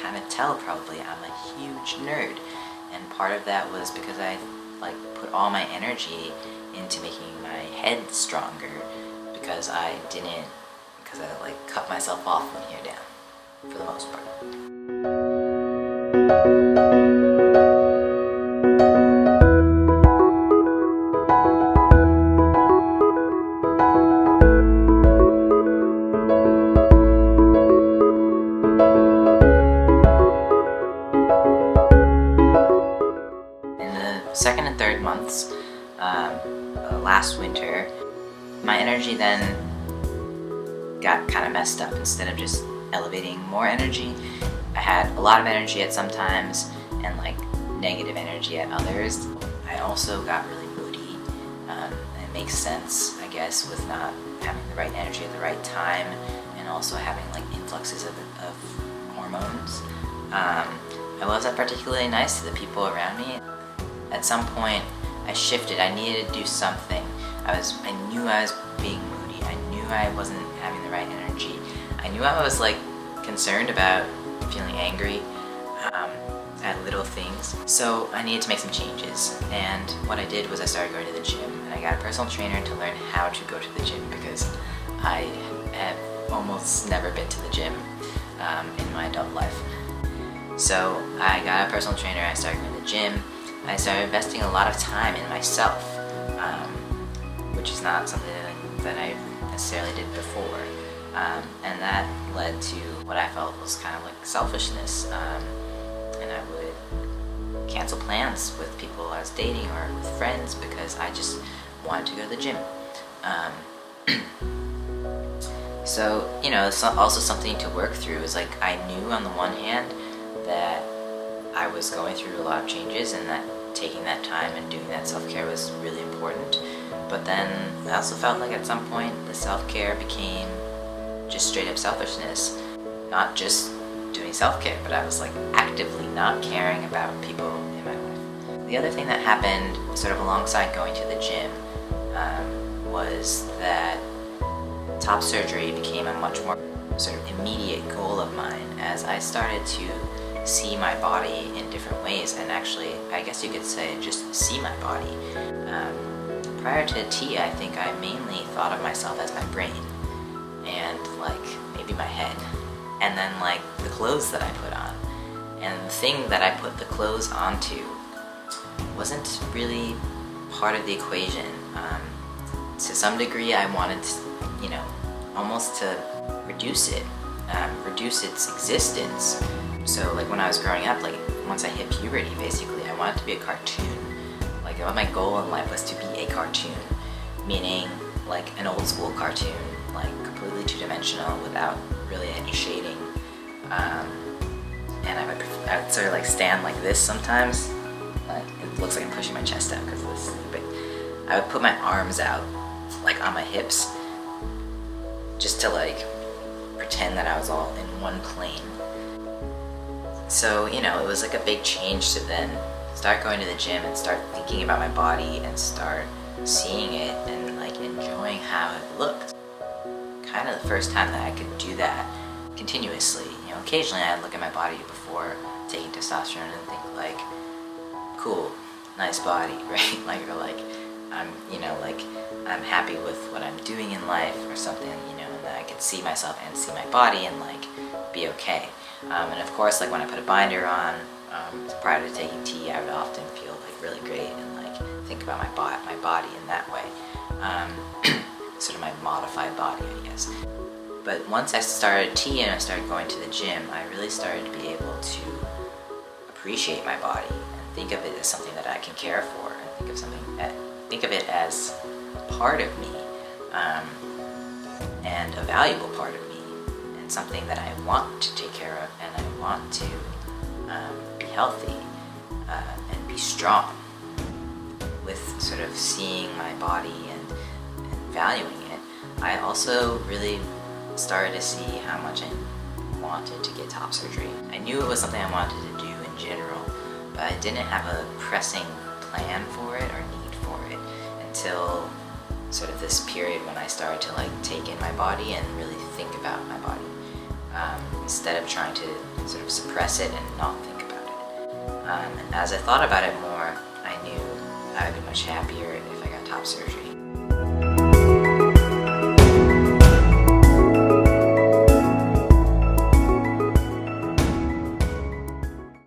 kind of tell probably I'm a huge nerd, and part of that was because I like put all my energy into making my head stronger because I like cut myself off from here down for the most part. Second and third months, last winter, my energy then got kind of messed up. Instead of just elevating more energy, I had a lot of energy at some times and like negative energy at others. I also got really moody. It makes sense, I guess, with not having the right energy at the right time and also having like influxes of hormones. I wasn't particularly nice to the people around me. At some point, I shifted. I needed to do something. I knew I was being moody. I knew I wasn't having the right energy. I knew I was like concerned about feeling angry at little things. So I needed to make some changes. And what I did was I started going to the gym, and I got a personal trainer to learn how to go to the gym because I have almost never been to the gym in my adult life. So I got a personal trainer. I started going to the gym. I started investing a lot of time in myself, which is not something that I necessarily did before. And that led to what I felt was kind of like selfishness. And I would cancel plans with people I was dating or with friends because I just wanted to go to the gym. So, you know, it's also something to work through. It's like I knew on the one hand that I was going through a lot of changes and that taking that time and doing that self-care was really important. But then I also felt like at some point the self-care became just straight up selfishness. Not just doing self-care, but I was like actively not caring about people in my life. The other thing that happened sort of alongside going to the gym was that top surgery became a much more sort of immediate goal of mine as I started to see my body in different ways, and actually, I guess you could say, just see my body. Prior to T, I think I mainly thought of myself as my brain, and like maybe my head, and then like the clothes that I put on. And the thing that I put the clothes onto wasn't really part of the equation. To some degree, I wanted to, you know, almost to reduce it, reduce its existence. So like when I was growing up, like once I hit puberty, basically, I wanted to be a cartoon. Like my goal in life was to be a cartoon, meaning like an old school cartoon, like completely two-dimensional without really any shading. And I would sort of like stand like this sometimes. Like it looks like I'm pushing my chest out because of this, but I would put my arms out like on my hips just to like pretend that I was all in one plane. So, you know, it was like a big change to then start going to the gym and start thinking about my body and start seeing it and like enjoying how it looked. Kind of the first time that I could do that continuously. You know, occasionally I'd look at my body before taking testosterone and think like, cool, nice body, right? Like, or like, I'm happy with what I'm doing in life or something, you know, and that I could see myself and see my body and like be okay. And of course, like when I put a binder on, prior to taking T, I would often feel like really great and like think about my body in that way. Sort of my modified body, I guess. But once I started T and I started going to the gym, I really started to be able to appreciate my body and think of it as something that I can care for, and think of it as part of me, and a valuable part of me, and something that I want to take care of, and I want to be healthy and be strong. With sort of seeing my body and valuing it, I also really started to see how much I wanted to get top surgery. I knew it was something I wanted to do in general, but I didn't have a pressing plan for it or need for it until sort of this period when I started to like take in my body and really think about my body. instead of trying to sort of suppress it and not think about it. And as I thought about it more, I knew I would be much happier if I got top surgery.